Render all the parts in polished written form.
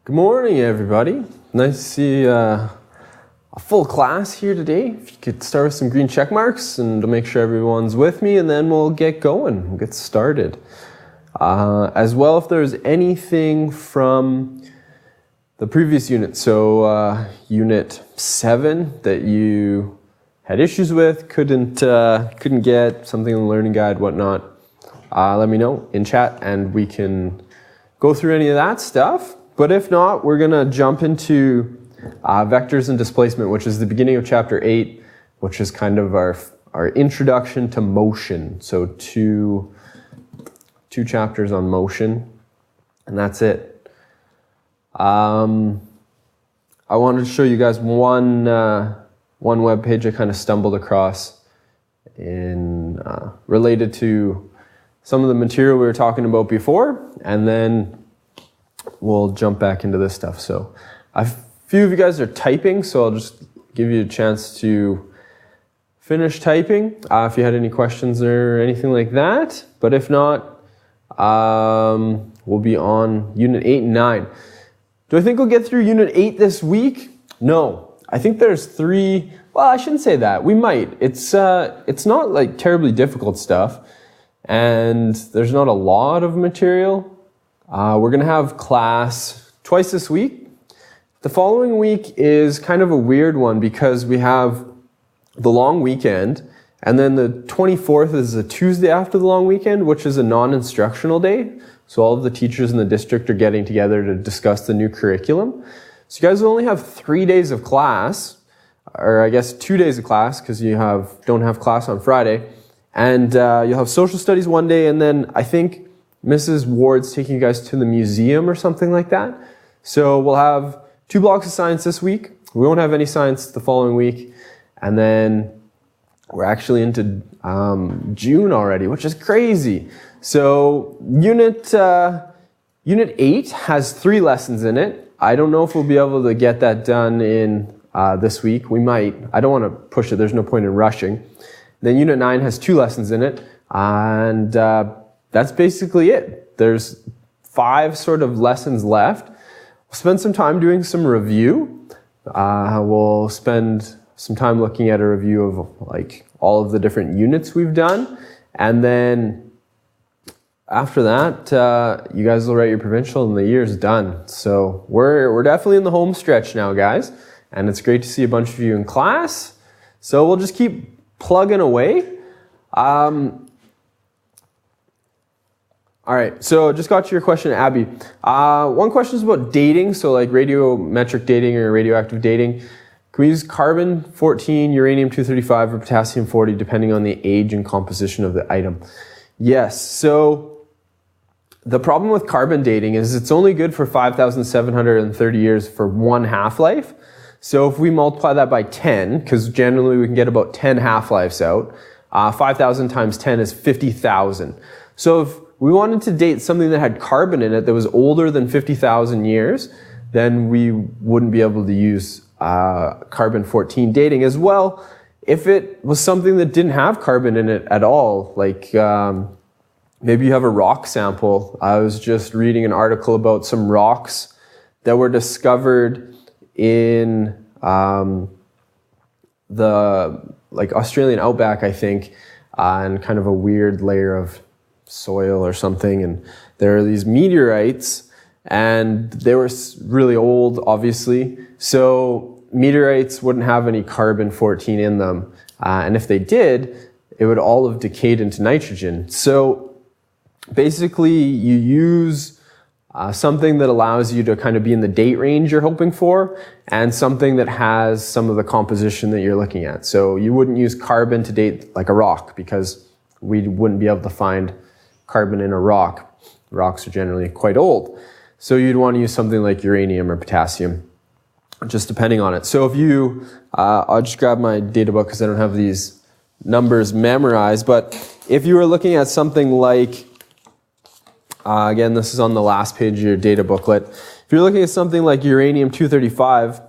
Good morning, everybody. Nice to see a full class here today. If you could start with some green check marks and to make sure everyone's with me, and then we'll get going. We'll get started. As well, if there's anything from the previous unit, so Unit 7 that you had issues with, couldn't get, something in the learning guide, whatnot, let me know in chat and we can go through any of that stuff. But if not, we're going to jump into vectors and displacement, which is the beginning of chapter 8, which is kind of our introduction to motion. So two chapters on motion, and that's it. I wanted to show you guys one web page I kind of stumbled across in related to some of the material we were talking about before, and then we'll jump back into this stuff. So a few of you guys are typing, so I'll just give you a chance to finish typing if you had any questions or anything like that. But if not, we'll be on Unit 8 and 9. Do I think we'll get through Unit 8 this week? No. I think there's 3... Well, I shouldn't say that. We might. It's not like terribly difficult stuff, and there's not a lot of material. We're going to have class twice this week. The following week is kind of a weird one because we have the long weekend, and then the 24th is a Tuesday after the long weekend, which is a non-instructional day. So all of the teachers in the district are getting together to discuss the new curriculum. So you guys will only have 3 days of class, or I guess 2 days of class because you don't have class on Friday. And you'll have social studies one day, and then I think Mrs. Ward's taking you guys to the museum or something like that. So we'll have 2 blocks of science this week. We won't have any science the following week. And then we're actually into June already, which is crazy. So Unit 8 has 3 lessons in it. I don't know if we'll be able to get that done in this week. We might. I don't want to push it. There's no point in rushing. Then Unit 9 has 2 lessons in it. And that's basically it. There's 5 sort of lessons left. We'll spend some time doing some review. We'll spend some time looking at a review of like all of the different units we've done. And then after that, you guys will write your provincial and the year's done. So we're definitely in the home stretch now, guys. And it's great to see a bunch of you in class. So we'll just keep plugging away. All right, so just got to your question, Abby. One question is about dating, so like radiometric dating or radioactive dating. Can we use carbon-14, uranium-235, or potassium-40, depending on the age and composition of the item? Yes, so the problem with carbon dating is it's only good for 5,730 years for 1 half-life. So if we multiply that by 10, because generally we can get about 10 half-lives out, 5,000 times 10 is 50,000. So if we wanted to date something that had carbon in it that was older than 50,000 years, then we wouldn't be able to use carbon-14 dating as well. If it was something that didn't have carbon in it at all, like maybe you have a rock sample. I was just reading an article about some rocks that were discovered in the like Australian outback, I think, and kind of a weird layer of soil or something, and there are these meteorites, and they were really old, obviously, so meteorites wouldn't have any carbon-14 in them, and if they did, it would all have decayed into nitrogen. So basically you use something that allows you to kind of be in the date range you're hoping for, and something that has some of the composition that you're looking at. So you wouldn't use carbon to date like a rock, because we wouldn't be able to find carbon in a rock. Rocks are generally quite old. So you'd want to use something like uranium or potassium, just depending on it. So if you, I'll just grab my data book because I don't have these numbers memorized, but if you were looking at something like, again, this is on the last page of your data booklet. If you're looking at something like uranium-235,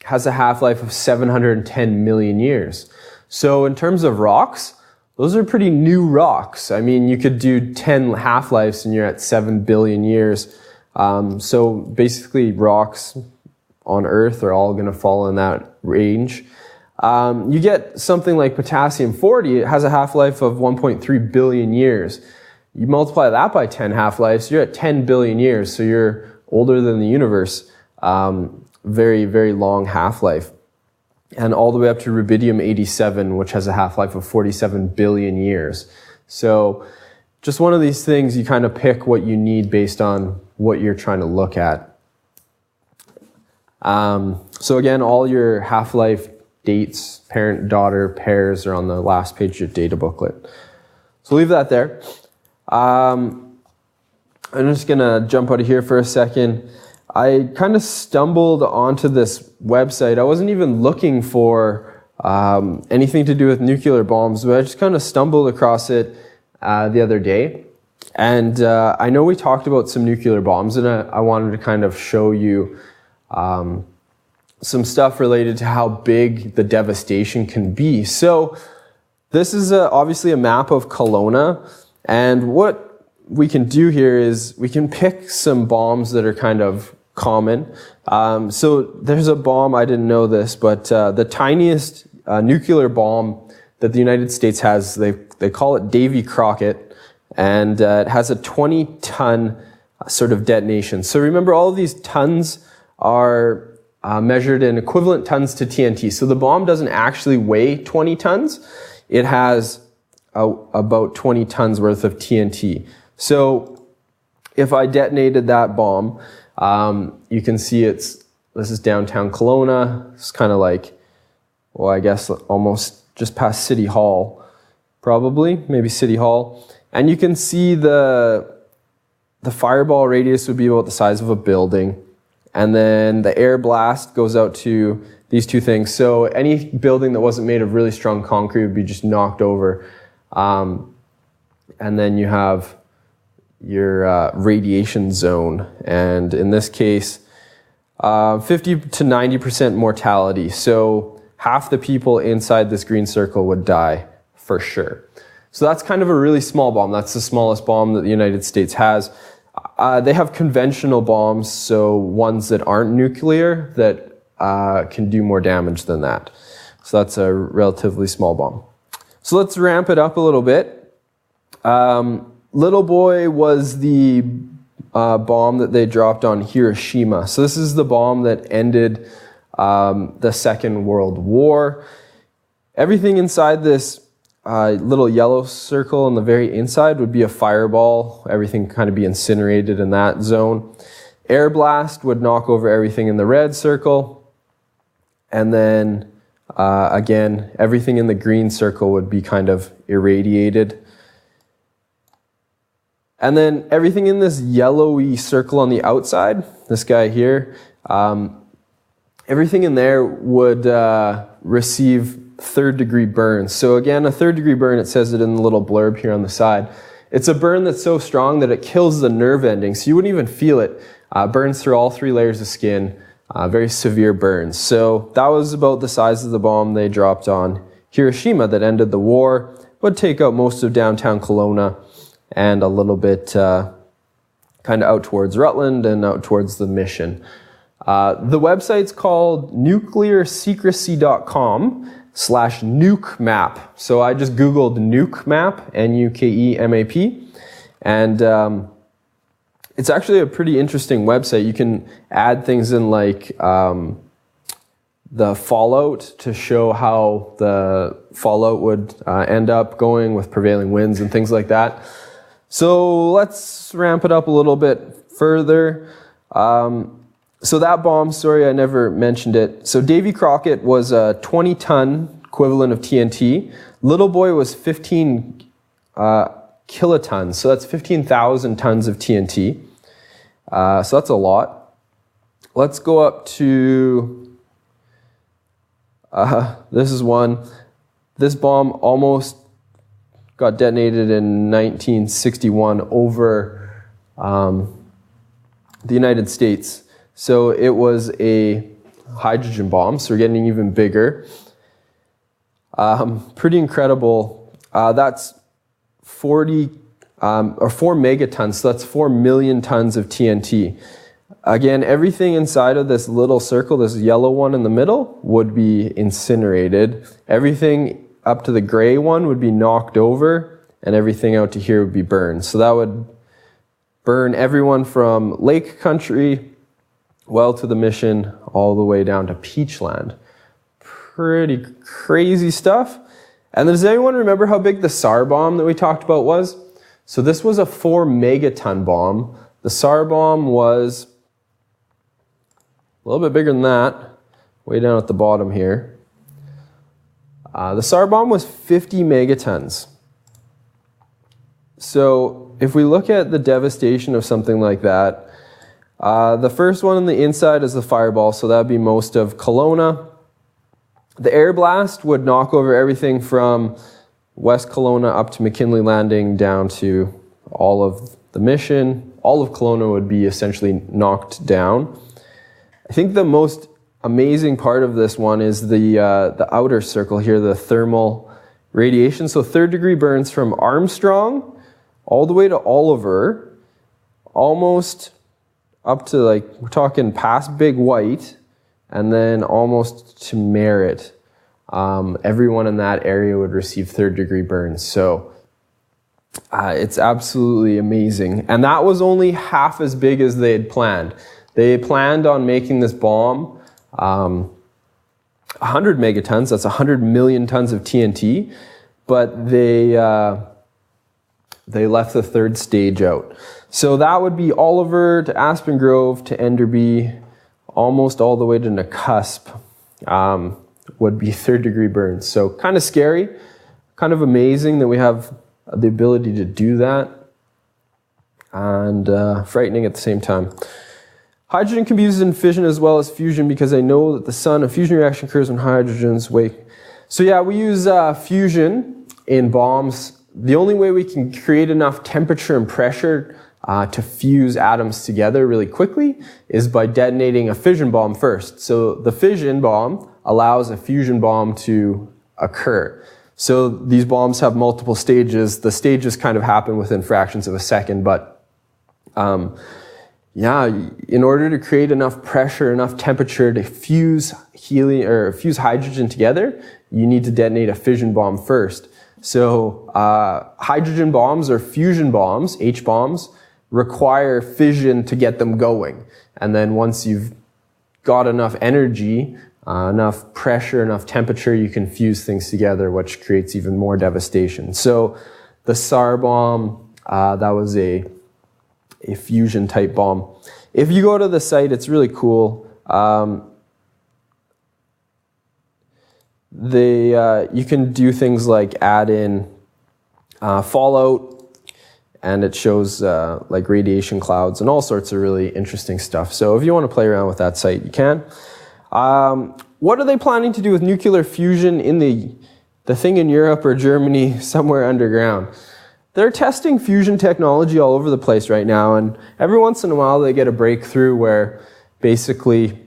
has a half-life of 710 million years. So in terms of rocks, those are pretty new rocks. I mean, you could do 10 half-lives and you're at 7 billion years. So basically rocks on Earth are all going to fall in that range. You get something like potassium-40, it has a half-life of 1.3 billion years. You multiply that by 10 half-lives, you're at 10 billion years, so you're older than the universe. Very, very long half-life. And all the way up to rubidium-87, which has a half-life of 47 billion years. So just one of these things, you kind of pick what you need based on what you're trying to look at. So again, all your half-life dates, parent-daughter pairs are on the last page of your data booklet. So leave that there. I'm just going to jump out of here for a second. I kind of stumbled onto this website. I wasn't even looking for anything to do with nuclear bombs, but I just kind of stumbled across it the other day. And I know we talked about some nuclear bombs, and I wanted to kind of show you some stuff related to how big the devastation can be. So this is obviously a map of Kelowna, and what we can do here is we can pick some bombs that are kind of common. So there's a bomb, I didn't know this, but the tiniest nuclear bomb that the United States has, they call it Davy Crockett, and it has a 20-ton sort of detonation. So remember, all of these tons are measured in equivalent tons to TNT. So the bomb doesn't actually weigh 20 tons. It has about 20 tons worth of TNT. So if I detonated that bomb, you can see this is downtown Kelowna. It's kind of like, well, I guess almost just past City Hall, probably, maybe City Hall. And you can see the fireball radius would be about the size of a building. And then the air blast goes out to these two things. So any building that wasn't made of really strong concrete would be just knocked over. And then you have your radiation zone. And in this case, 50 to 90% mortality. So half the people inside this green circle would die for sure. So that's kind of a really small bomb. That's the smallest bomb that the United States has. They have conventional bombs, so ones that aren't nuclear that can do more damage than that. So that's a relatively small bomb. So let's ramp it up a little bit. Little Boy was the bomb that they dropped on Hiroshima. So this is the bomb that ended the Second World War. Everything inside this little yellow circle on the very inside would be a fireball. Everything kind of be incinerated in that zone. Air blast would knock over everything in the red circle. And then again, everything in the green circle would be kind of irradiated. And then everything in this yellowy circle on the outside, this guy here, everything in there would receive third-degree burns. So again, a third-degree burn, it says it in the little blurb here on the side. It's a burn that's so strong that it kills the nerve ending, so you wouldn't even feel it. Burns through all 3 layers of skin, very severe burns. So that was about the size of the bomb they dropped on Hiroshima that ended the war, would take out most of downtown Kelowna and a little bit kind of out towards Rutland and out towards the Mission. The website's called nuclearsecrecy.com/nuke map. So I just Googled nuke map, N-U-K-E-M-A-P, and it's actually a pretty interesting website. You can add things in like the fallout to show how the fallout would end up going with prevailing winds and things like that. So let's ramp it up a little bit further. So that bomb, sorry, I never mentioned it. So Davy Crockett was a 20-ton equivalent of TNT. Little Boy was 15 kilotons, so that's 15,000 tons of TNT. So that's a lot. Let's go up to, this is one. This bomb almost got detonated in 1961 over the United States. So it was a hydrogen bomb, so we're getting even bigger. Pretty incredible. That's 40 or 4 megatons, so that's 4 million tons of TNT. Again, everything inside of this little circle, this yellow one in the middle, would be incinerated. Everything up to the gray one would be knocked over, and everything out to here would be burned. So that would burn everyone from Lake Country, well to the Mission, all the way down to Peachland. Pretty crazy stuff. And does anyone remember how big the SAR bomb that we talked about was? So this was a 4 megaton bomb. The SAR bomb was a little bit bigger than that, way down at the bottom here. The SAR bomb was 50 megatons. So if we look at the devastation of something like that, the first one on the inside is the fireball, so that would be most of Kelowna. The air blast would knock over everything from West Kelowna up to McKinley Landing down to all of the Mission. All of Kelowna would be essentially knocked down. I think the most amazing part of this one is the outer circle here, the thermal radiation. So 3rd degree burns from Armstrong all the way to Oliver, almost up to, like, we're talking past Big White, and then almost to Merritt. Everyone in that area would receive 3rd degree burns. So it's absolutely amazing. And that was only half as big as they had planned. They planned on making this bomb 100 megatons, that's 100 million tons of TNT, but they left the 3rd stage out. So that would be Oliver to Aspen Grove to Enderby, almost all the way to Nakusp, would be 3rd degree burns. So kind of scary, kind of amazing that we have the ability to do that, and frightening at the same time. Hydrogen can be used in fission as well as fusion because I know that the sun, a fusion reaction occurs when hydrogens wake. So yeah, we use fusion in bombs. The only way we can create enough temperature and pressure to fuse atoms together really quickly is by detonating a fission bomb first. So the fission bomb allows a fusion bomb to occur. So these bombs have multiple stages. The stages kind of happen within fractions of a second, but yeah, in order to create enough pressure, enough temperature to fuse helium or fuse hydrogen together, you need to detonate a fission bomb first. So hydrogen bombs or fusion bombs, H-bombs, require fission to get them going. And then once you've got enough energy, enough pressure, enough temperature, you can fuse things together, which creates even more devastation. So the SAR bomb, that was a fusion type bomb. If you go to the site, it's really cool. You can do things like add in fallout, and it shows like radiation clouds and all sorts of really interesting stuff. So if you want to play around with that site, you can. What are they planning to do with nuclear fusion in the thing in Europe or Germany somewhere underground? They're testing fusion technology all over the place right now, and every once in a while they get a breakthrough where basically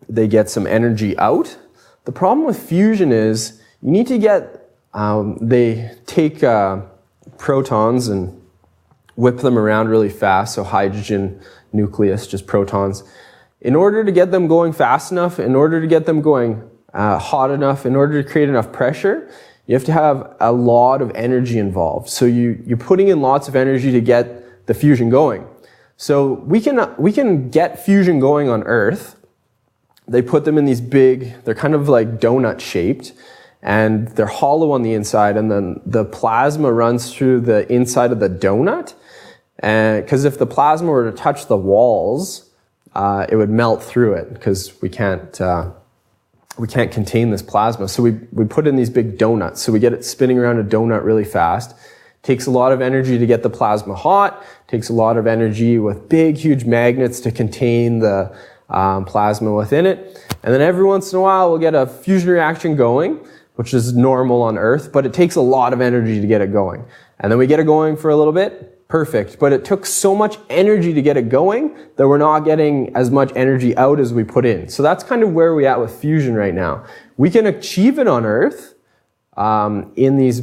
they get some energy out. The problem with fusion is you need to get, they take protons and whip them around really fast, so hydrogen nucleus, just protons. In order to get them going fast enough, in order to get them going hot enough, in order to create enough pressure, you have to have a lot of energy involved. So you're putting in lots of energy to get the fusion going. So we can get fusion going on Earth. They put them in these big, they're kind of like donut shaped, and they're hollow on the inside, and then the plasma runs through the inside of the donut. And because if the plasma were to touch the walls, it would melt through it because we can't contain this plasma. So we put in these big donuts. So we get it spinning around a donut really fast. Takes a lot of energy to get the plasma hot. Takes a lot of energy with big, huge magnets to contain the plasma within it. And then every once in a while we'll get a fusion reaction going, which is normal on Earth, but it takes a lot of energy to get it going. And then we get it going for a little bit. Perfect. But it took so much energy to get it going that we're not getting as much energy out as we put in. So that's kind of where we're at with fusion right now. We can achieve it on Earth, in these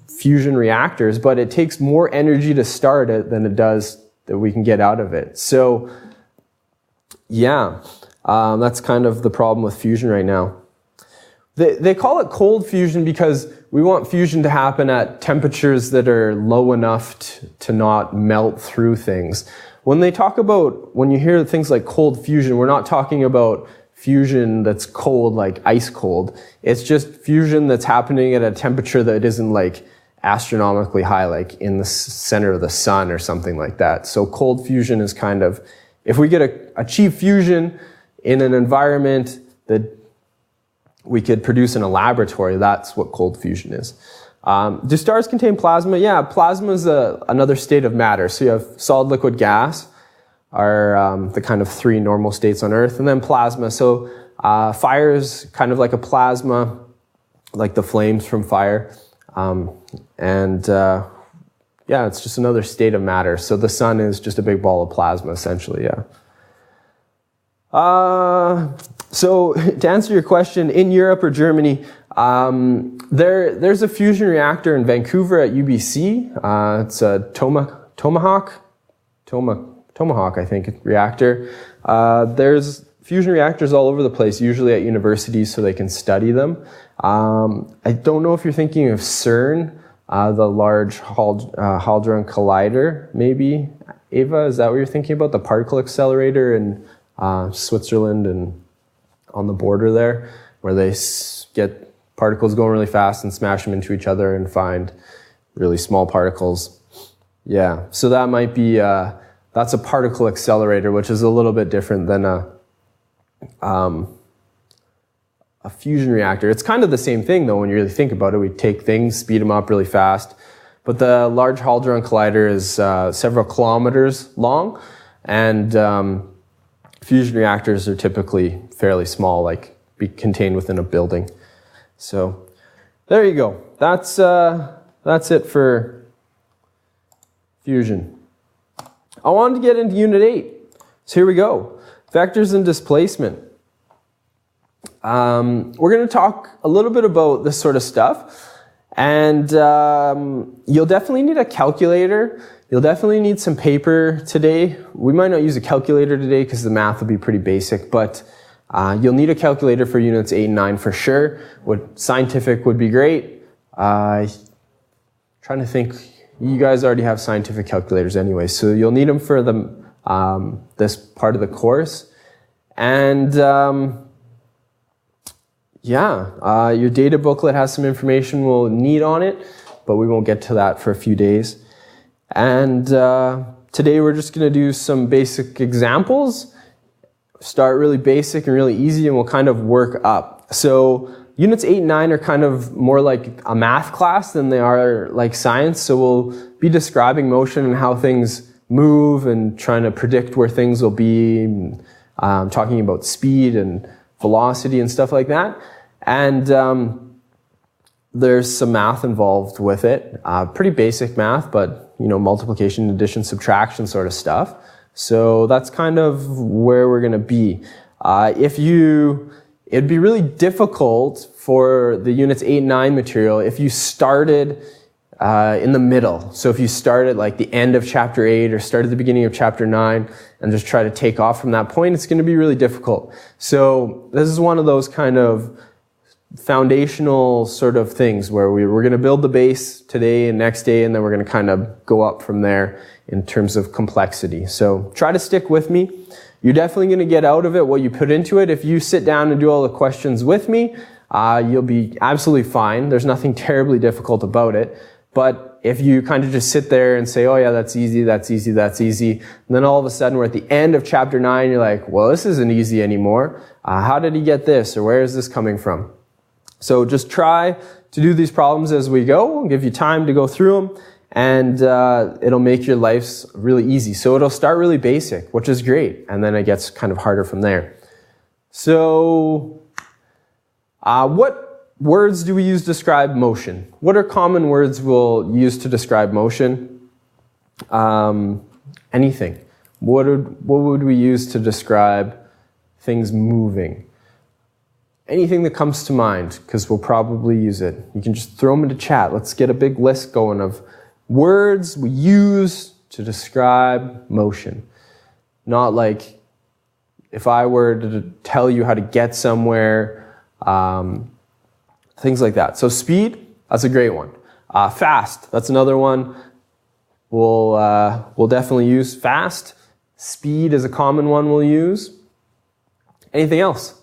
fusion reactors, but it takes more energy to start it than it does that we can get out of it. So yeah, that's kind of the problem with fusion right now. They call it cold fusion because we want fusion to happen at temperatures that are low enough to not melt through things. When you hear things like cold fusion, we're not talking about fusion that's cold, like ice cold. It's just fusion that's happening at a temperature that isn't like astronomically high, like in the center of the sun or something like that. So cold fusion is kind of, if we achieve fusion in an environment that we could produce in a laboratory, that's what cold fusion is. Do stars contain plasma? Yeah, plasma is another state of matter. So you have solid, liquid, gas are the kind of three normal states on Earth, and then plasma. So fire is kind of like a plasma, like the flames from fire. Yeah, it's just another state of matter. So the sun is just a big ball of plasma, essentially, yeah. So to answer your question, in Europe or Germany, there's a fusion reactor in Vancouver at UBC. It's a Tomahawk, I think, reactor. There's fusion reactors all over the place, usually at universities so they can study them. I don't know if you're thinking of CERN, the Large Hadron Collider, maybe. Ava, is that what you're thinking about? The particle accelerator in Switzerland and on the border there, where they get particles going really fast and smash them into each other and find really small particles. Yeah, so that might be, that's a particle accelerator, which is a little bit different than a fusion reactor. It's kind of the same thing, though, when you really think about it. We take things, speed them up really fast. But the Large Hadron Collider is several kilometers long, and fusion reactors are typically fairly small, like be contained within a building. So there you go. That's it for fusion. I wanted to get into Unit 8. So here we go. Vectors and displacement. We're going to talk a little bit about this sort of stuff. And you'll definitely need a calculator. You'll definitely need some paper today. We might not use a calculator today because the math will be pretty basic, but you'll need a calculator for Units 8 and 9 for sure. Scientific would be great. Trying to think, you guys already have scientific calculators anyway, so you'll need them for this part of the course. And your data booklet has some information we'll need on it, but we won't get to that for a few days. And today we're just going to do some basic examples, start really basic and really easy, and we'll kind of work up. So Units 8 and 9 are kind of more like a math class than they are like science, so we'll be describing motion and how things move and trying to predict where things will be, talking about speed and velocity and stuff like that. And there's some math involved with it, pretty basic math, but multiplication, addition, subtraction sort of stuff. So that's kind of where we're going to be. It'd be really difficult for the Units 8 and 9 material if you started in the middle. So if you start at like the end of Chapter 8 or start at the beginning of Chapter 9 and just try to take off from that point, it's going to be really difficult. So this is one of those kind of foundational sort of things where we're going to build the base today and next day, and then we're going to kind of go up from there in terms of complexity. So try to stick with me. You're definitely going to get out of it what you put into it. If you sit down and do all the questions with me, you'll be absolutely fine. There's nothing terribly difficult about it. But if you kind of just sit there and say, oh yeah, that's easy, that's easy, that's easy, and then all of a sudden we're at the end of Chapter 9, you're like, well, this isn't easy anymore. How did he get this? Or where is this coming from? So just try to do these problems as we go. We'll give you time to go through them, and it'll make your lives really easy. So it'll start really basic, which is great, and then it gets kind of harder from there. So what words do we use to describe motion? What are common words we'll use to describe motion? Anything. What would we use to describe things moving? Anything that comes to mind, because we'll probably use it. You can just throw them into chat. Let's get a big list going of words we use to describe motion. Not like if I were to tell you how to get somewhere, things like that. So speed, that's a great one. Fast, that's another one. We'll definitely use fast. Speed is a common one we'll use. Anything else?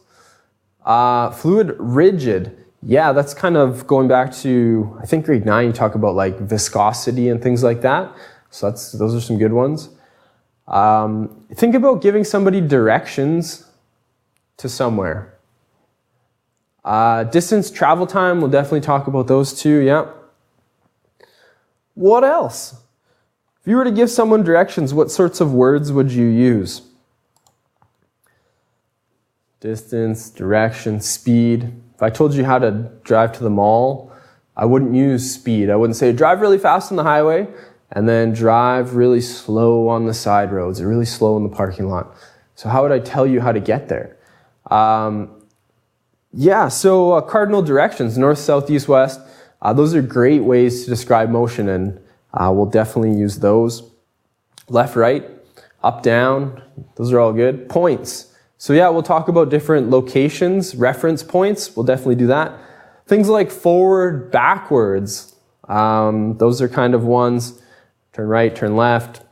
Fluid, rigid. Yeah, that's kind of going back to, I think grade 9, you talk about like viscosity and things like that. So those are some good ones. Think about giving somebody directions to somewhere. Distance, travel time, we'll definitely talk about those too, yeah. What else? If you were to give someone directions, what sorts of words would you use? Distance, direction, speed. If I told you how to drive to the mall, I wouldn't use speed. I wouldn't say drive really fast on the highway and then drive really slow on the side roads or really slow in the parking lot. So how would I tell you how to get there? Cardinal directions, north, south, east, west. Those are great ways to describe motion, and we'll definitely use those. Left, right, up, down, those are all good. Points. So yeah, we'll talk about different locations, reference points. We'll definitely do that. Things like forward, backwards. Those are kind of ones. Turn right, turn left.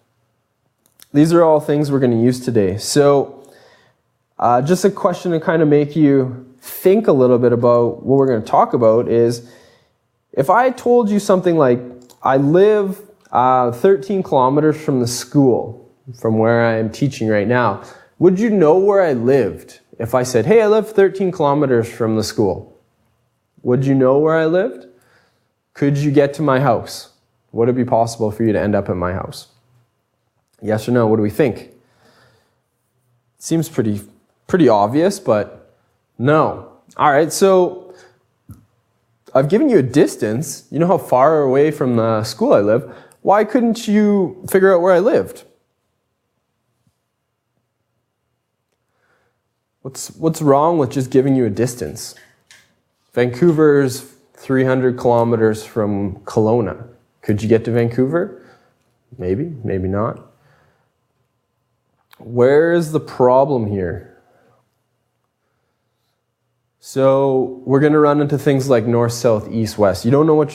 These are all things we're going to use today. So just a question to kind of make you think a little bit about what we're going to talk about is, if I told you something like, I live 13 kilometers from the school, from where I am teaching right now, would you know where I lived? If I said, hey, I live 13 kilometers from the school, would you know where I lived? Could you get to my house? Would it be possible for you to end up at my house? Yes or no? What do we think? Seems pretty obvious, but no. All right, so I've given you a distance. You know how far away from the school I live. Why couldn't you figure out where I lived? What's wrong with just giving you a distance? Vancouver's 300 kilometers from Kelowna. Could you get to Vancouver? Maybe, maybe not. Where's the problem here? So we're going to run into things like north, south, east, west. You don't know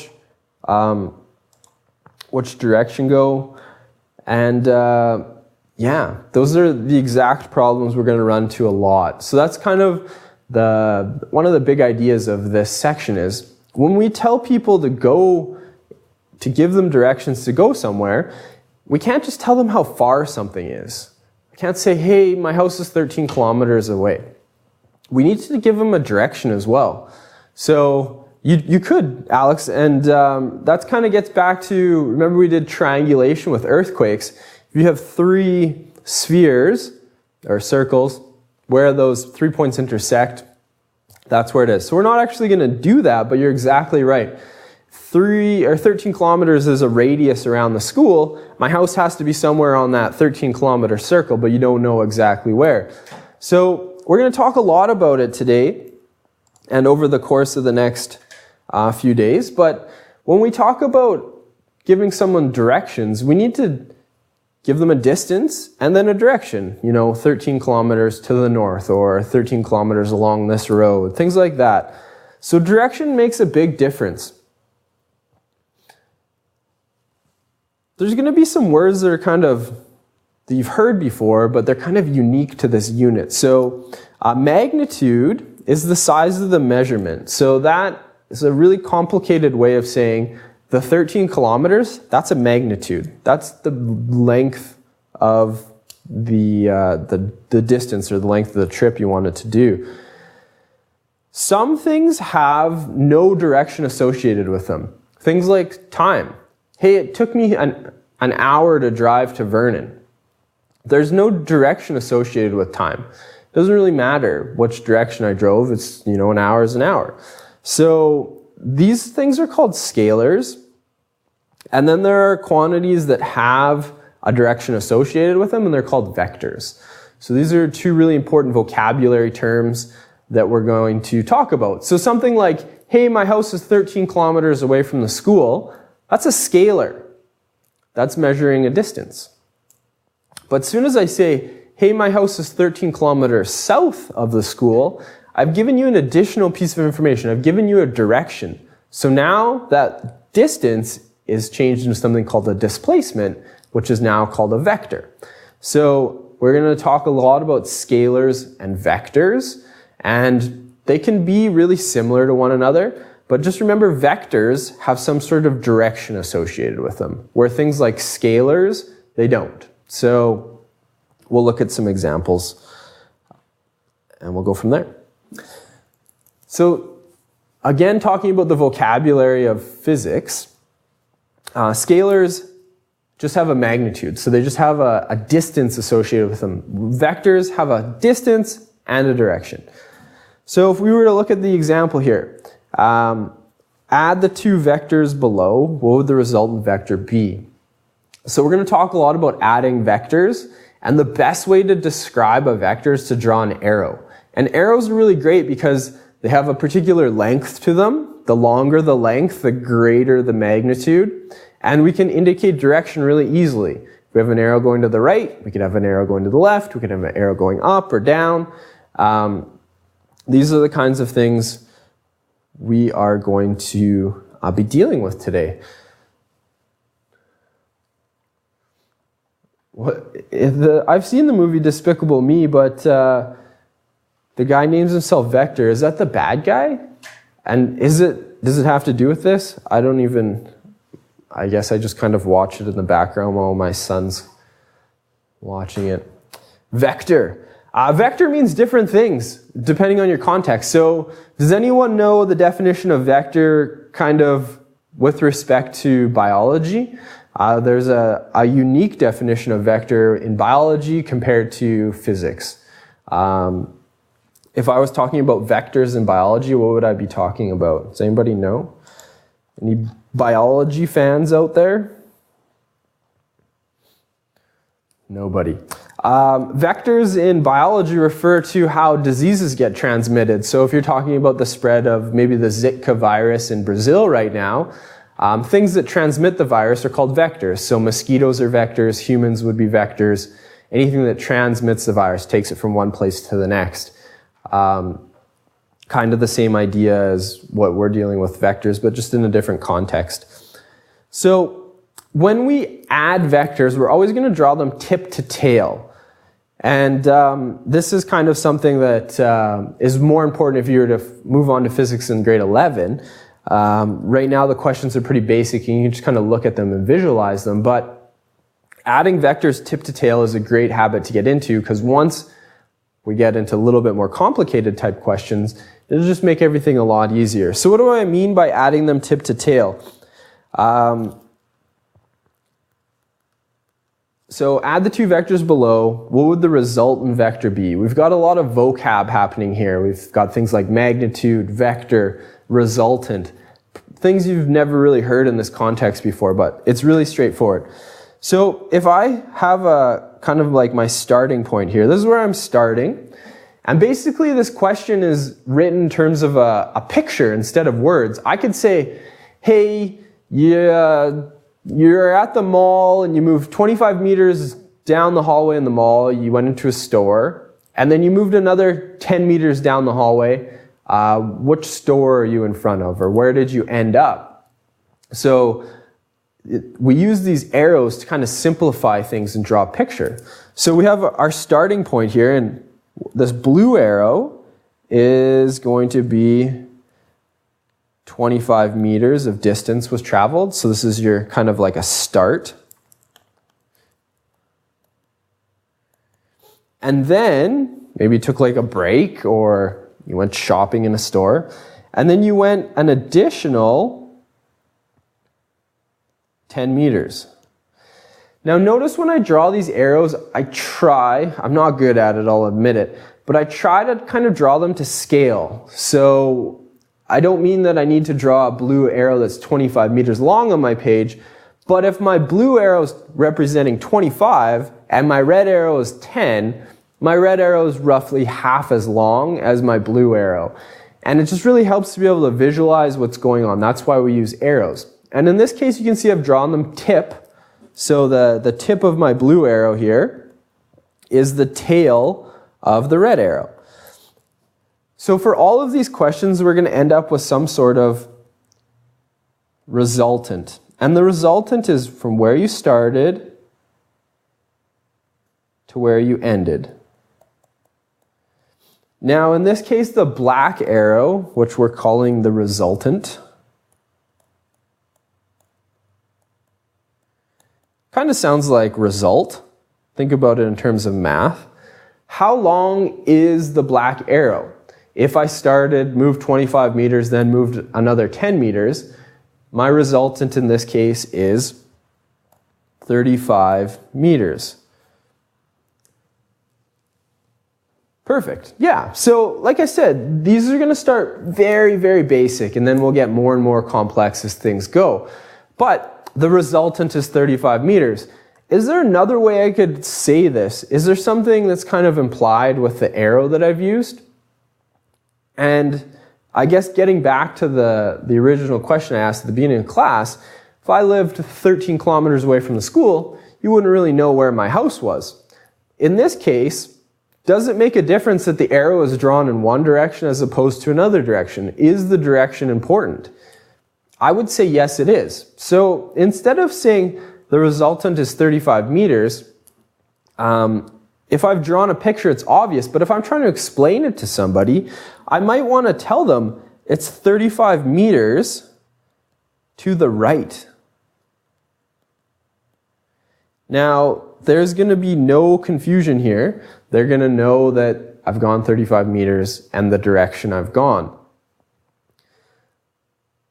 which direction go. And those are the exact problems we're going to run into a lot. So that's kind of one of the big ideas of this section is, when we tell people to give them directions to go somewhere, we can't just tell them how far something is. I can't say, hey, my house is 13 kilometers away. We need to give them a direction as well. So you could, Alex, and that kind of gets back to, remember we did triangulation with earthquakes. If you have 3 spheres or circles where those 3 points intersect, that's where it is. So we're not actually going to do that, but you're exactly right. 13 kilometers is a radius around the school. My house has to be somewhere on that 13 kilometer circle, but you don't know exactly where. So we're going to talk a lot about it today and over the course of the next few days. But when we talk about giving someone directions, we need to give them a distance and then a direction. 13 kilometers to the north or 13 kilometers along this road, things like that. So direction makes a big difference. There's going to be some words that are that you've heard before, but they're kind of unique to this unit. So magnitude is the size of the measurement. So that is a really complicated way of saying the 13 kilometers, that's a magnitude. That's the length of the distance or the length of the trip you wanted to do. Some things have no direction associated with them. Things like time. Hey, it took me an hour to drive to Vernon. There's no direction associated with time. It doesn't really matter which direction I drove. It's, an hour is an hour. So these things are called scalars. And then there are quantities that have a direction associated with them, and they're called vectors. So these are 2 really important vocabulary terms. that we're going to talk about. So something like, hey, my house is 13 kilometers away from the school, that's a scalar. That's measuring a distance. But as soon as I say, hey, my house is 13 kilometers south of the school, I've given you an additional piece of information. I've given you a direction. So now that distance is changed into something called a displacement, which is now called a vector. So we're going to talk a lot about scalars and vectors, and they can be really similar to one another, but just remember vectors have some sort of direction associated with them, where things like scalars, they don't. So we'll look at some examples, and we'll go from there. So again, talking about the vocabulary of physics, scalars just have a magnitude, so they just have a distance associated with them. Vectors have a distance and a direction. So if we were to look at the example here, add the two vectors below, what would the resultant vector be? So we're going to talk a lot about adding vectors, and the best way to describe a vector is to draw an arrow. And arrows are really great because they have a particular length to them. The longer the length, the greater the magnitude. And we can indicate direction really easily. If we have an arrow going to the right, we could have an arrow going to the left, we could have an arrow going up or down. These are the kinds of things we are going to be dealing with today. I've seen the movie Despicable Me, but the guy names himself Vector. Is that the bad guy? And does it have to do with this? I guess I just kind of watch it in the background while my son's watching it. Vector. Vector means different things depending on your context. So does anyone know the definition of vector kind of with respect to biology? There's a unique definition of vector in biology compared to physics. If I was talking about vectors in biology, what would I be talking about? Does anybody know? Any biology fans out there? Nobody. Vectors in biology refer to how diseases get transmitted. So if you're talking about the spread of maybe the Zika virus in Brazil right now, things that transmit the virus are called vectors. So mosquitoes are vectors, humans would be vectors. Anything that transmits the virus takes it from one place to the next. Kind of the same idea as what we're dealing with vectors, but just in a different context. So when we add vectors, we're always going to draw them tip to tail. And this is kind of something that is more important if you were to move on to physics in grade 11. Right now the questions are pretty basic and you can just kind of look at them and visualize them, but adding vectors tip to tail is a great habit to get into because once we get into a little bit more complicated type questions, it'll just make everything a lot easier. So what do I mean by adding them tip to tail? So add the two vectors below. What would the resultant vector be? We've got a lot of vocab happening here. We've got things like magnitude, vector, resultant, things you've never really heard in this context before, but it's really straightforward. So if I have a kind of like my starting point here, this is where I'm starting. And basically this question is written in terms of a picture instead of words. I could say, hey, you're at the mall and you moved 25 meters down the hallway in the mall, you went into a store, and then you moved another 10 meters down the hallway. Which store are you in front of, or where did you end up? So we use these arrows to kind of simplify things and draw a picture. So we have our starting point here, and this blue arrow is going to be 25 meters of distance was traveled. So this is your kind of like a start. And then maybe you took like a break or you went shopping in a store. And then you went an additional 10 meters. Now notice when I draw these arrows, I'm not good at it, I'll admit it, but I try to kind of draw them to scale. So I don't mean that I need to draw a blue arrow that's 25 meters long on my page, but if my blue arrow is representing 25 and my red arrow is 10, my red arrow is roughly half as long as my blue arrow. And it just really helps to be able to visualize what's going on. That's why we use arrows. And in this case, you can see I've drawn them tip. So the tip of my blue arrow here is the tail of the red arrow. So for all of these questions, we're going to end up with some sort of resultant. And the resultant is from where you started to where you ended. Now, in this case, the black arrow, which we're calling the resultant, kind of sounds like result. Think about it in terms of math. How long is the black arrow? If I started, moved 25 meters, then moved another 10 meters, my resultant in this case is 35 meters. Perfect. Yeah. So like I said, these are going to start very, very basic, and then we'll get more and more complex as things go. But the resultant is 35 meters. Is there another way I could say this? Is there something that's kind of implied with the arrow that I've used? And I guess getting back to the original question I asked at the beginning of class, if I lived 13 kilometers away from the school, you wouldn't really know where my house was. In this case, does it make a difference that the arrow is drawn in one direction as opposed to another direction? Is the direction important? I would say yes, it is. So instead of saying the resultant is 35 meters, if I've drawn a picture, it's obvious, but if I'm trying to explain it to somebody, I might want to tell them it's 35 meters to the right. Now, there's going to be no confusion here. They're going to know that I've gone 35 meters and the direction I've gone.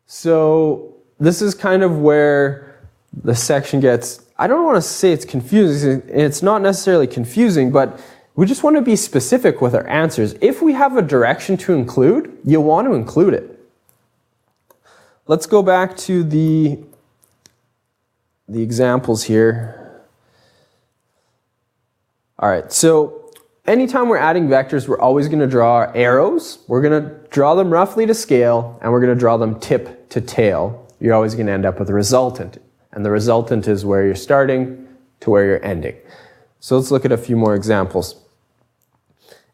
So this is kind of where the section gets, I don't want to say it's confusing. It's not necessarily confusing, but we just want to be specific with our answers. If we have a direction to include, you want to include it. Let's go back to the examples here. All right, so anytime we're adding vectors, we're always going to draw our arrows. We're going to draw them roughly to scale, and we're going to draw them tip to tail. You're always going to end up with a resultant. And the resultant is where you're starting to where you're ending. So let's look at a few more examples.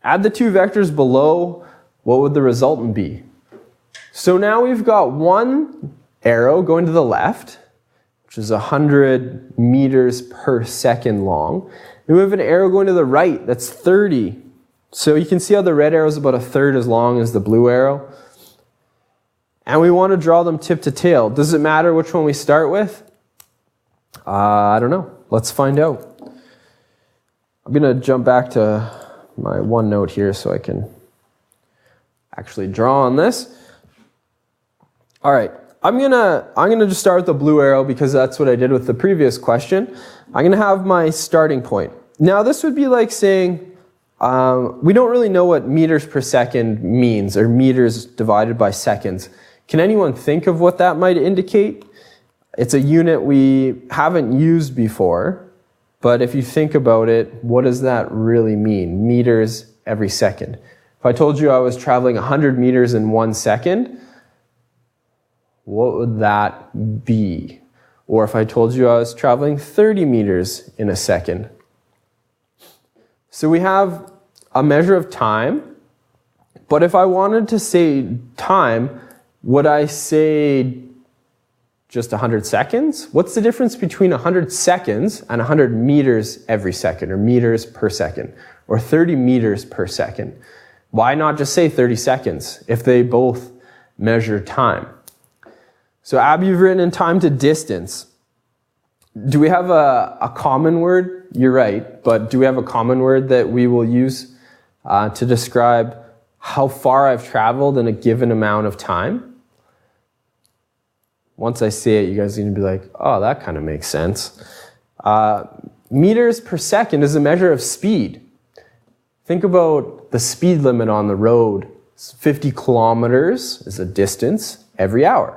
Add the two vectors below. What would the resultant be? So now we've got one arrow going to the left, which is 100 meters per second long. And we have an arrow going to the right that's 30. So you can see how the red arrow is about a third as long as the blue arrow. And we want to draw them tip to tail. Does it matter which one we start with? I don't know. Let's find out. I'm going to jump back to my OneNote here so I can actually draw on this. All right. I'm gonna just start with the blue arrow because that's what I did with the previous question. I'm gonna have my starting point. Now this would be like saying, we don't really know what meters per second means, or meters divided by seconds. Can anyone think of what that might indicate? It's a unit we haven't used before, but if you think about it, what does that really mean? Meters every second. If I told you I was traveling 100 meters in 1 second, what would that be? Or if I told you I was traveling 30 meters in a second. So we have a measure of time, but if I wanted to say time, would I say just 100 seconds? What's the difference between 100 seconds and 100 meters every second, or meters per second, or 30 meters per second? Why not just say 30 seconds if they both measure time? So Abby, you've written in time to distance. Do we have a common word? You're right, but do we have a common word that we will use to describe how far I've traveled in a given amount of time? Once I say it, you guys are going to be like, oh, that kind of makes sense. Meters per second is a measure of speed. Think about the speed limit on the road. 50 kilometers is a distance every hour.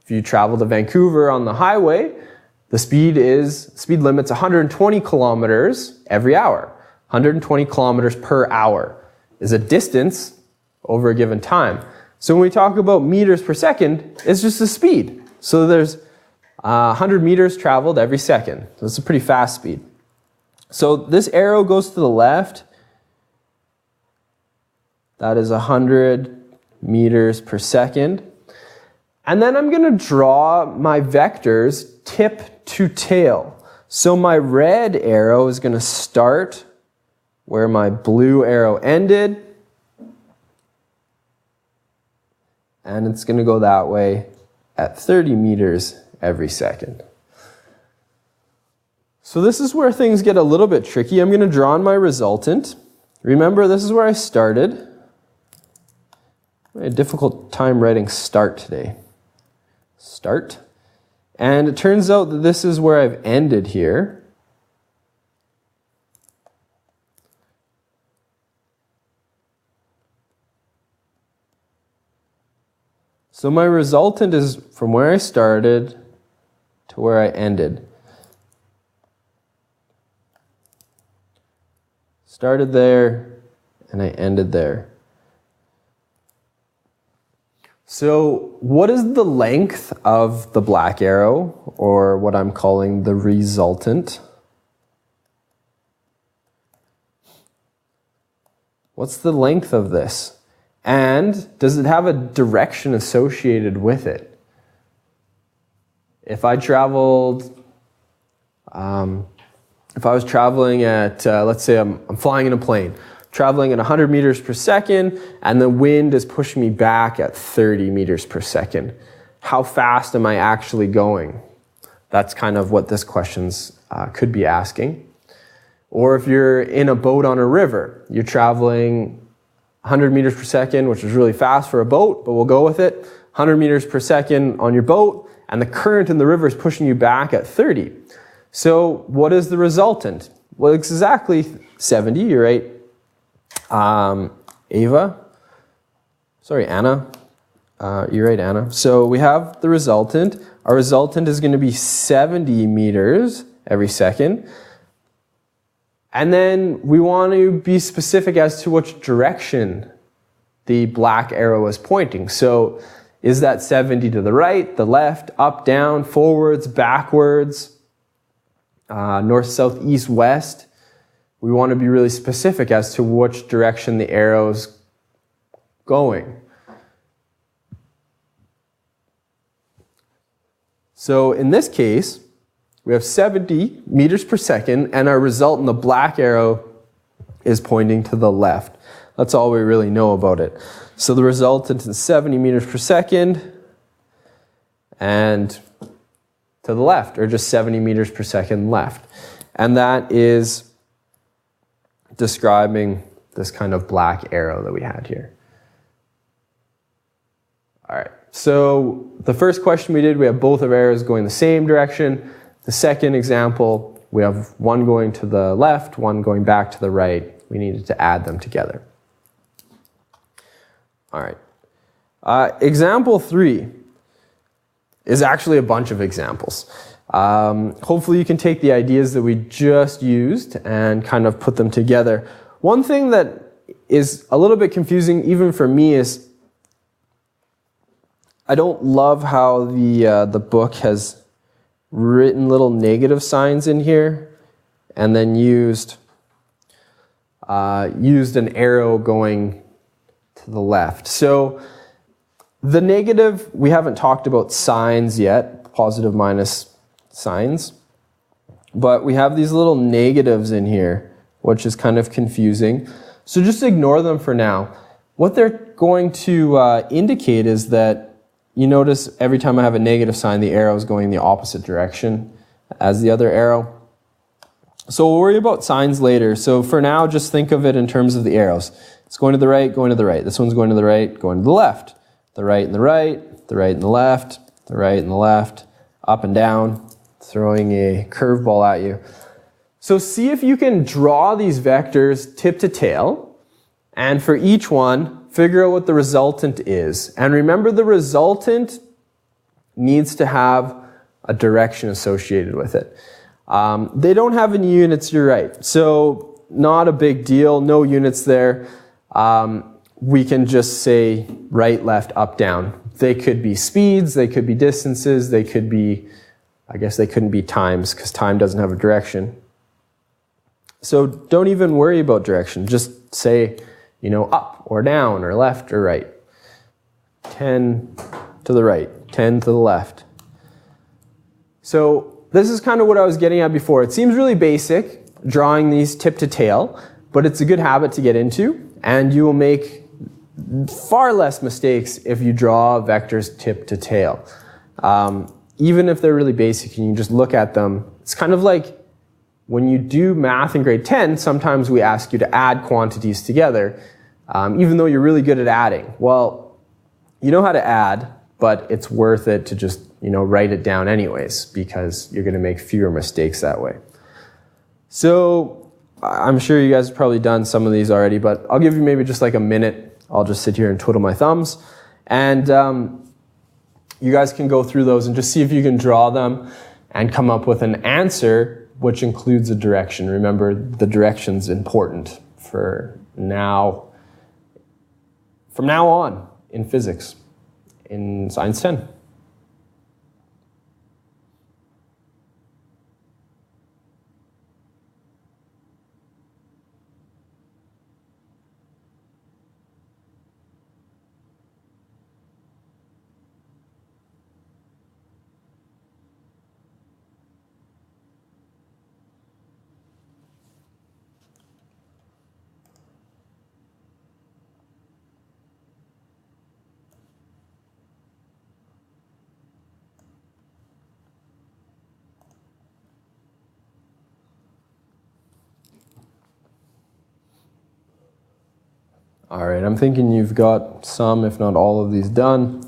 If you travel to Vancouver on the highway, the speed limit's 120 kilometers every hour. 120 kilometers per hour is a distance over a given time. So when we talk about meters per second, it's just the speed. So there's 100 meters traveled every second. So it's a pretty fast speed. So this arrow goes to the left. That is 100 meters per second. And then I'm going to draw my vectors tip to tail. So my red arrow is going to start where my blue arrow ended. And it's going to go that way at 30 meters every second. So this is where things get a little bit tricky. I'm going to draw on my resultant. Remember, this is where I started. I had a difficult time writing start today. Start. And it turns out that this is where I've ended here. So my resultant is from where I started to where I ended. Started there and I ended there. So what is the length of the black arrow, or what I'm calling the resultant? What's the length of this? And does it have a direction associated with it? If I traveled, if I was traveling at, let's say I'm flying in a plane, traveling at 100 meters per second, and the wind is pushing me back at 30 meters per second. How fast am I actually going? That's kind of what this question's could be asking. Or if you're in a boat on a river, you're traveling 100 meters per second, which is really fast for a boat, but we'll go with it. 100 meters per second on your boat, and the current in the river is pushing you back at 30. So what is the resultant? Well, it's exactly 70, you're right. Anna. You're right, Anna. So we have the resultant. Our resultant is going to be 70 meters every second. And then we want to be specific as to which direction the black arrow is pointing. So is that 70 to the right, the left, up, down, forwards, backwards, north, south, east, west? We want to be really specific as to which direction the arrow's going. So in this case, we have 70 meters per second, and our result in the black arrow is pointing to the left. That's all we really know about it. So the resultant is 70 meters per second and to the left, or just 70 meters per second left. And that is describing this kind of black arrow that we had here. All right, so the first question we did, we have both of arrows going the same direction. The second example, we have one going to the left, one going back to the right. We needed to add them together. All right. Example 3 is actually a bunch of examples. Hopefully you can take the ideas that we just used and kind of put them together. One thing that is a little bit confusing even for me is I don't love how the book has written little negative signs in here and then used an arrow going to the left. So the negative, we haven't talked about signs yet, positive, minus signs, but we have these little negatives in here, which is kind of confusing. So just ignore them for now. What they're going to indicate is that you notice every time I have a negative sign, the arrow is going the opposite direction as the other arrow. So we'll worry about signs later. So for now, just think of it in terms of the arrows. It's going to the right, going to the right. This one's going to the right, going to the left. The right and the right, the right and the left, the right and the left, up and down, throwing a curveball at you. So see if you can draw these vectors tip to tail, and for each one, figure out what the resultant is. And remember, the resultant needs to have a direction associated with it. They don't have any units, you're right. So not a big deal, no units there. We can just say right, left, up, down. They could be speeds, they could be distances, they could be, I guess they couldn't be times because time doesn't have a direction. So don't even worry about direction. Just say, up or down or left or right. 10 to the right, 10 to the left. So this is kind of what I was getting at before. It seems really basic, drawing these tip to tail, but it's a good habit to get into, and you will make far less mistakes if you draw vectors tip to tail. Even if they're really basic and you just look at them, it's kind of like when you do math in grade 10, sometimes we ask you to add quantities together, even though you're really good at adding. Well, you know how to add, but it's worth it to just, write it down anyways, because you're going to make fewer mistakes that way. So I'm sure you guys have probably done some of these already, but I'll give you maybe just like a minute. I'll just sit here and twiddle my thumbs. And you guys can go through those and just see if you can draw them and come up with an answer which includes a direction. Remember, the direction's important for now, from now on in physics, in Science 10. All right, I'm thinking you've got some, if not all of these done.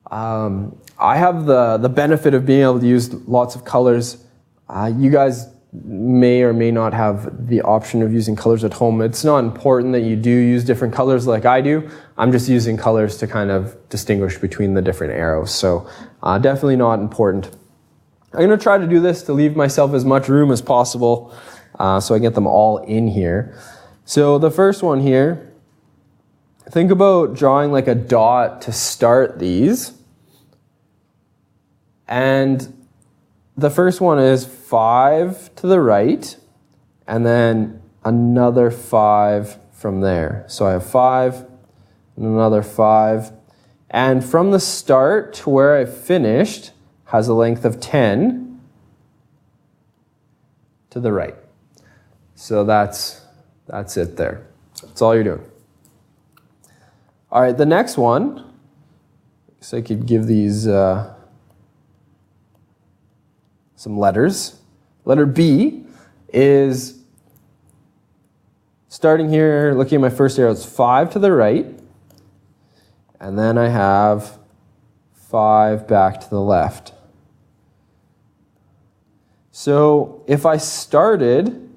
I have the benefit of being able to use lots of colors. You guys may or may not have the option of using colors at home. It's not important that you do use different colors like I do. I'm just using colors to kind of distinguish between the different arrows. So definitely not important. I'm going to try to do this to leave myself as much room as possible so I get them all in here. So the first one here, think about drawing like a dot to start these. And the first one is 5 to the right, and then another 5 from there. So I have 5 and another 5. And from the start to where I finished has a length of 10 to the right. So that's it there. That's all you're doing. All right, the next one, so I could give these some letters. Letter B is starting here, looking at my first arrow, it's 5 to the right, and then I have 5 back to the left. So if I started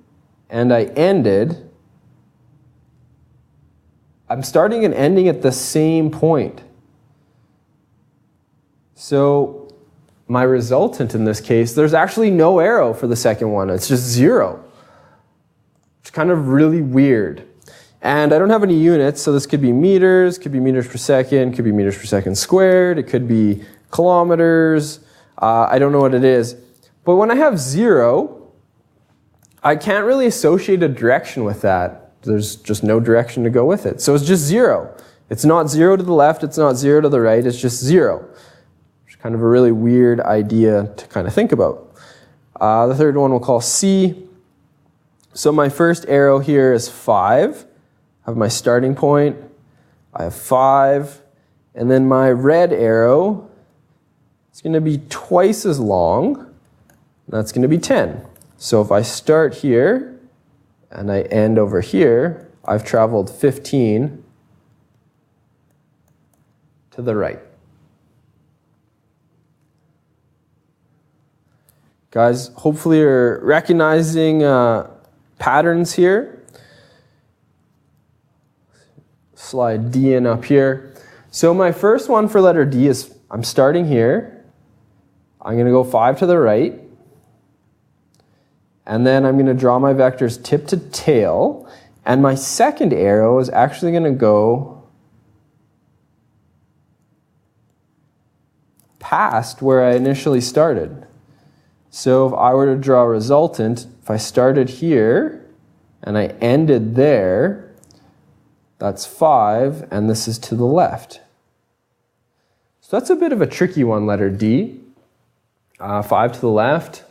and I ended, I'm starting and ending at the same point. So my resultant in this case, there's actually no arrow for the second one. It's just 0. It's kind of really weird. And I don't have any units, so this could be meters per second, could be meters per second squared, it could be kilometers. I don't know what it is. But when I have 0, I can't really associate a direction with that. There's just no direction to go with it. So it's just 0. It's not 0 to the left, it's not 0 to the right, it's just 0. It's kind of a really weird idea to kind of think about. The third one we'll call C. So my first arrow here is 5. I have my starting point. I have 5. And then my red arrow is going to be twice as long. That's going to be 10. So if I start here and I end over here, I've traveled 15 to the right. Guys, hopefully you're recognizing patterns here. Slide D in up here. So my first one for letter D is, I'm starting here. I'm going to go 5 to the right. And then I'm going to draw my vectors tip to tail. And my second arrow is actually going to go past where I initially started. So if I were to draw a resultant, if I started here and I ended there, that's 5, and this is to the left. So that's a bit of a tricky one, letter D. 5 to the left.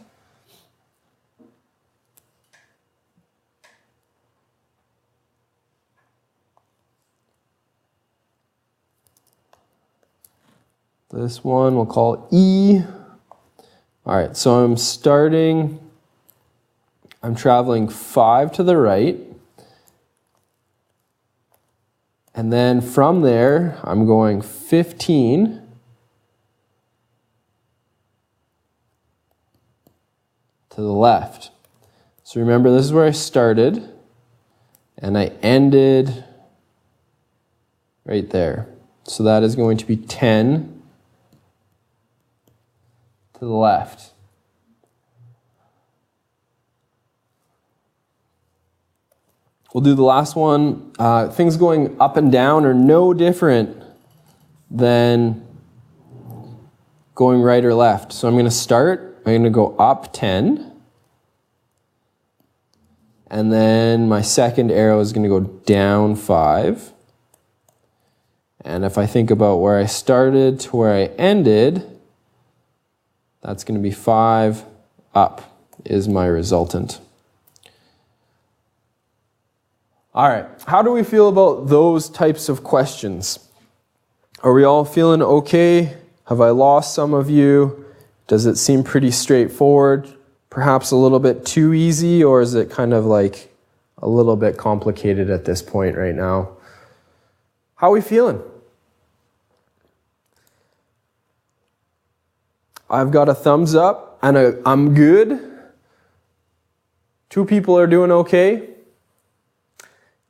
This one we'll call E. All right, so I'm traveling 5 to the right. And then from there, I'm going 15 to the left. So remember, this is where I started, and I ended right there. So that is going to be 10 to the left. We'll do the last one. Things going up and down are no different than going right or left. So I'm going to go up 10. And then my second arrow is going to go down 5. And if I think about where I started to where I ended, that's going to be 5 up is my resultant. All right, how do we feel about those types of questions? Are we all feeling okay? Have I lost some of you? Does it seem pretty straightforward? Perhaps a little bit too easy, or is it kind of like a little bit complicated at this point right now? How are we feeling? I've got a thumbs up and I'm good. 2 people are doing okay.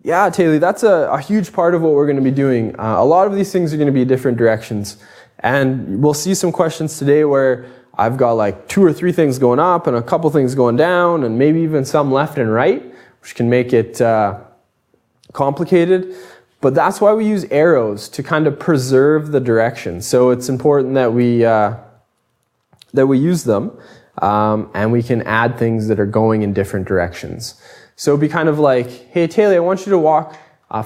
Yeah, Taylor, that's a huge part of what we're going to be doing. A lot of these things are going to be different directions. And we'll see some questions today where I've got like 2 or 3 things going up and a couple things going down and maybe even some left and right, which can make it complicated. But that's why we use arrows to kind of preserve the direction. So it's important that we use them and we can add things that are going in different directions. So it'd be kind of like, hey, Taylor, I want you to walk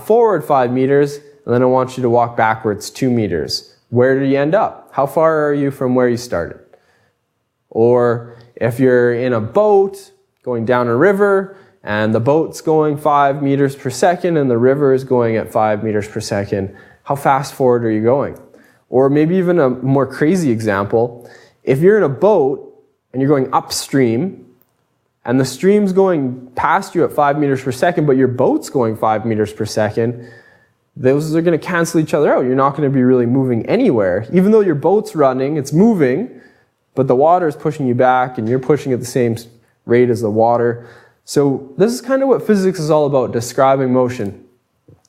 forward 5 meters, and then I want you to walk backwards 2 meters. Where did you end up? How far are you from where you started? Or if you're in a boat going down a river, and the boat's going 5 meters per second, and the river is going at 5 meters per second, how fast forward are you going? Or maybe even a more crazy example, if you're in a boat and you're going upstream, and the stream's going past you at 5 meters per second, but your boat's going 5 meters per second, those are going to cancel each other out. You're not going to be really moving anywhere. Even though your boat's running, it's moving, but the water is pushing you back, and you're pushing at the same rate as the water. So this is kind of what physics is all about, describing motion.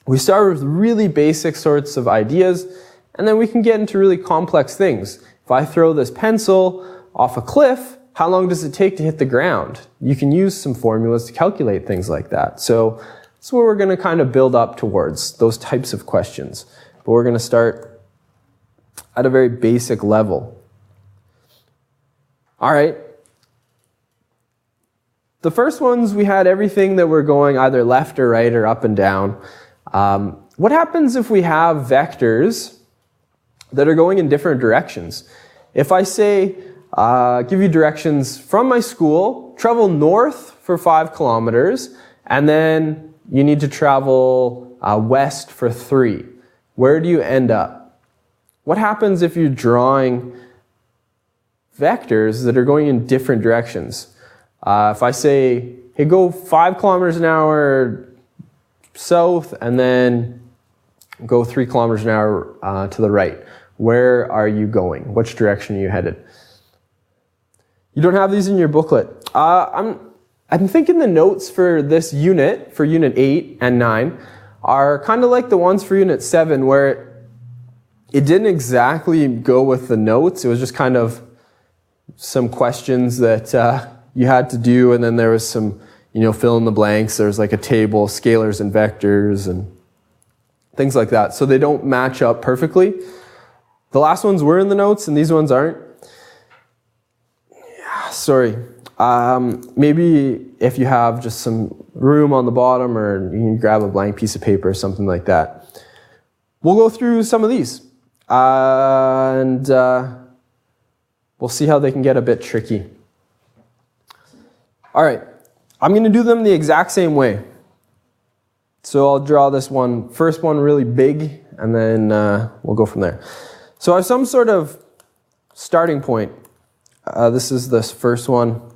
We start with really basic sorts of ideas, and then we can get into really complex things. If I throw this pencil off a cliff, how long does it take to hit the ground? You can use some formulas to calculate things like that. So that's where we're going to kind of build up towards, those types of questions. But we're going to start at a very basic level. All right. The first ones, we had everything that were going either left or right or up and down. What happens if we have vectors that are going in different directions? If I say, give you directions from my school, travel north for 5 kilometers, and then you need to travel west for 3. Where do you end up? What happens if you're drawing vectors that are going in different directions? If I say, hey, go 5 kilometers an hour south, and then go 3 kilometers an hour to the right. Where are you going? Which direction are you headed? You don't have these in your booklet. I'm thinking the notes for this unit, for Unit 8 and 9, are kind of like the ones for Unit 7, where it didn't exactly go with the notes. It was just kind of some questions that you had to do, and then there was some, fill in the blanks. There's like a table, scalars and vectors and things like that. So they don't match up perfectly. The last ones were in the notes and these ones aren't. Yeah, sorry. Maybe if you have just some room on the bottom, or you can grab a blank piece of paper or something like that. We'll go through some of these. And we'll see how they can get a bit tricky. All right, I'm going to do them the exact same way. So I'll draw this first one really big, and then we'll go from there. So I have some sort of starting point. This is this first one.